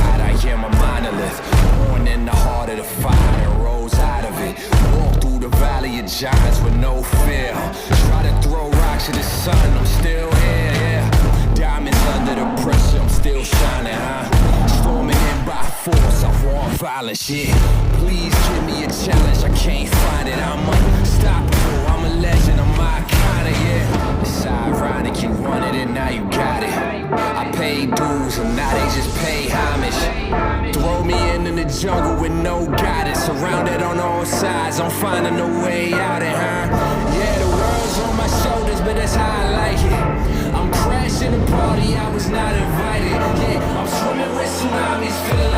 inside, I am a monolith. Born in the heart of the fire and rose out of it. Walk through the valley of giants with no fear. Try to throw rocks at the sun, I'm still here, yeah. Diamonds under the pressure, I'm still shining, huh? Storming in by force, I want violence, yeah. Please give me a challenge, I can't find it. I'm unstoppable, I'm a legend, I'm iconic, yeah. It's ironic, you wanted it, now you got it. I paid dues and now they just pay homage. Throw me in the jungle with no guidance. Surrounded on all sides, I'm finding a way out it, huh? Yeah, the world's on my shoulders, but that's how I like it. I'm crashing the party, I was not invited. Yeah, I'm swimming with tsunamis, feeling like